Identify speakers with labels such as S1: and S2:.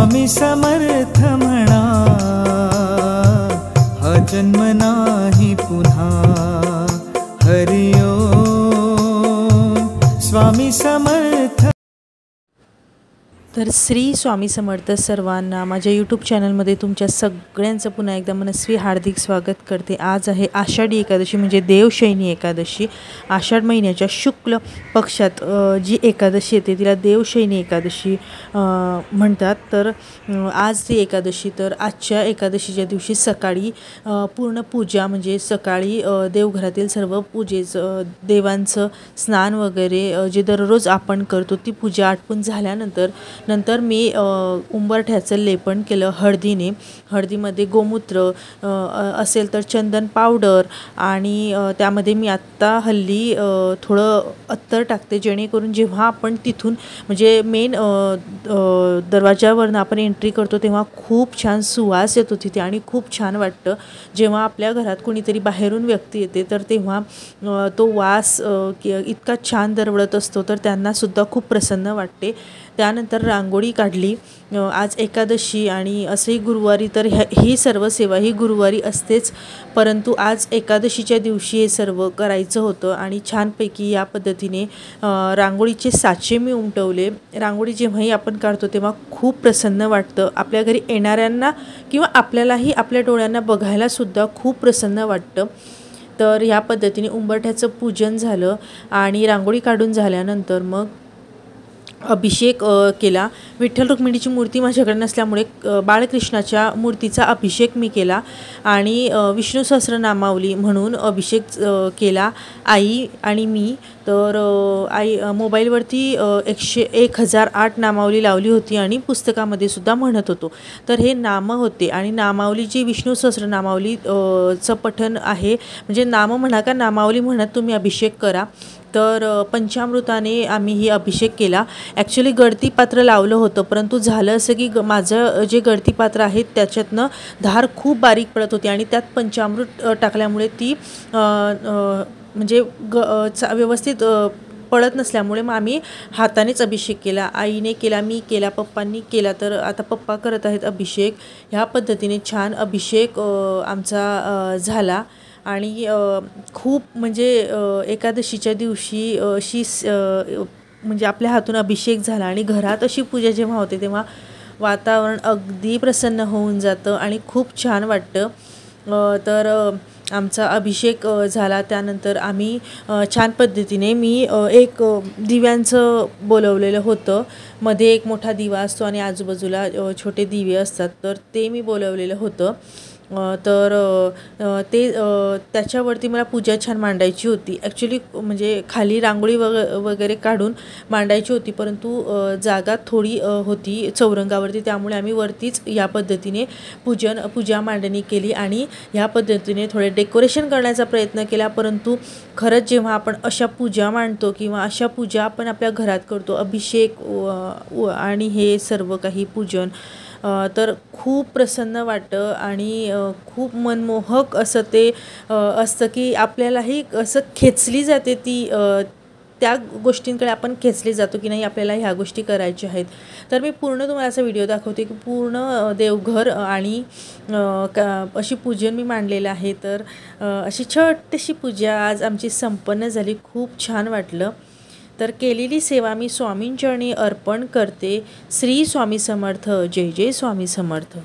S1: स्वामी समर्थ म्हणा, हा जन्म नाही पुन्हा। हरि ओम स्वामी समर्थ।
S2: तर श्री स्वामी समर्थ सर्वांना माझ्या यूट्यूब चॅनलमध्ये तुमच्या सगळ्यांचं पुन्हा एकदा मनस्वी हार्दिक स्वागत करते। आज आहे आषाढी एकादशी म्हणजे देवशयनी एकादशी। आषाढ महिन्याच्या शुक्ल पक्षात जी एकादशी येते तिला देवशयनी एकादशी म्हणतात। तर आज ती एकादशी, तर आजच्या एकादशीच्या दिवशी सकाळी पूर्ण पूजा म्हणजे सकाळी देवघरातील सर्व पूजेचं देवांचं स्नान वगैरे जे दररोज आपण करतो ती पूजा आटपून झाल्यानंतर मी उंबरठ्याचं लेपन केलं हळदीने। हळदीमध्ये गोमूत्र असेल तर चंदन पावडर आणि त्यामध्ये मी आत्ता हल्ली थोडं अत्तर टाकते, जेणेकरून जेव्हा आपण तिथून म्हणजे मेन दरवाजावरनं आपण एंट्री करतो तेव्हा खूप छान सुवास येतो तिथे आणि खूप छान वाटतं। जेव्हा आपल्या घरात कोणीतरी बाहेरून व्यक्ती येते तर तेव्हा तो वास इतका छान दरवळत असतो, तर त्यांनासुद्धा खूप प्रसन्न वाटते। त्यानंतर रांगोळी काढली। आज एकादशी आणि असंही गुरुवारी तर ही सर्व सेवा ही गुरुवारी असतेच, परंतु आज एकादशीच्या दिवशी हे सर्व करायचं होतं आणि छानपैकी या पद्धतीने रांगोळीचे साचे मी उमटवले। रांगोळी जेव्हाही आपण काढतो तेव्हा खूप प्रसन्न वाटतं, आपल्या घरी येणाऱ्यांना किंवा आपल्यालाही आपल्या डोळ्यांना बघायलासुद्धा खूप प्रसन्न वाटतं। तर ह्या पद्धतीने उंबरठ्याचं पूजन झालं आणि रांगोळी काढून झाल्यानंतर मग अभिषेक केला। विठ्ठल रुक्मिणीची मूर्ती माझ्याकडे नसल्यामुळे बाळकृष्णाच्या मूर्तीचा अभिषेक मी केला आणि विष्णू सहस्रनामावली म्हणून अभिषेक केला आई आणि मी। तर आई मोबाईलवरती 1008 नामावली लावली होती आणि पुस्तकामध्ये सुद्धा म्हणत होतो। तर हे नाम होते आणि नामावली जी विष्णू सहस्रनामावली चं पठण आहे, म्हणजे नाम म्हणा का नामावली म्हणत तुम्ही अभिषेक करा। तर पंचामृताने आम्ही ही अभिषेक केला। ॲक्च्युली गळती पात्र लावलं होतं, परंतु झालं असं की माझं जे गळती पात्र आहे त्याच्यातनं धार खूप बारीक पडत होती आणि त्यात पंचामृत टाकल्यामुळे ती म्हणजे व्यवस्थित पडत नसल्यामुळे मग आम्ही हातानेच अभिषेक केला। आईने केला, मी केला, पप्पांनी केला। तर आता पप्पा करत आहेत अभिषेक। ह्या पद्धतीने छान अभिषेक आमचा झाला आणि खूप म्हणजे एकादशीच्या दिवशी म्हणजे आपल्या हातून अभिषेक झाला आणि घरात अशी पूजा जेव्हा होते तेव्हा वातावरण अगदी प्रसन्न होऊन जातं आणि खूप छान वाटतं। तर आमचा अभिषेक झाला त्यानंतर आम्ही छान पद्धतीने मी एक दिव्यांचं बोलवलेलं होतं। मध्ये एक मोठा दिवा असतो आणि आजूबाजूला छोटे दिवे असतात, तर ते मी बोलवलेलं होतं। तर त्याच्यावरती मला पूजा छान मांडायची होती। ॲक्च्युली म्हणजे खाली रांगोळी वगैरे काढून मांडायची होती, परंतु जागा थोडी होती चौरंगावरती, त्यामुळे आम्ही वरतीच या पद्धतीने पूजा मांडणी केली आणि ह्या पद्धतीने थोडे डेकोरेशन करण्याचा प्रयत्न केला। परंतु खरंच जेव्हा आपण अशा पूजा मांडतो किंवा अशा पूजा आपण आपल्या घरात करतो, अभिषेक आणि हे सर्व काही पूजन, तर खूप प्रसन्न वाटतं आणि खूप मनमोहक असं ते असतं की आपल्यालाही असं खेचली जाते ती त्या गोष्टींकडे आपण खेचले जातो की नाही आपल्याला ह्या गोष्टी करायच्या आहेत। तर मी पूर्ण तुम्हाला असा व्हिडिओ दाखवते की पूर्ण देवघर आणि अशी पूजन मी मांडलेलं आहे। तर अशी छोटीशी पूजा आज आमची संपन्न झाली, खूप छान वाटलं। तर केलेली सेवा मी स्वामींचरणी अर्पण करते। श्री स्वामी समर्थ। जय जय स्वामी समर्थ।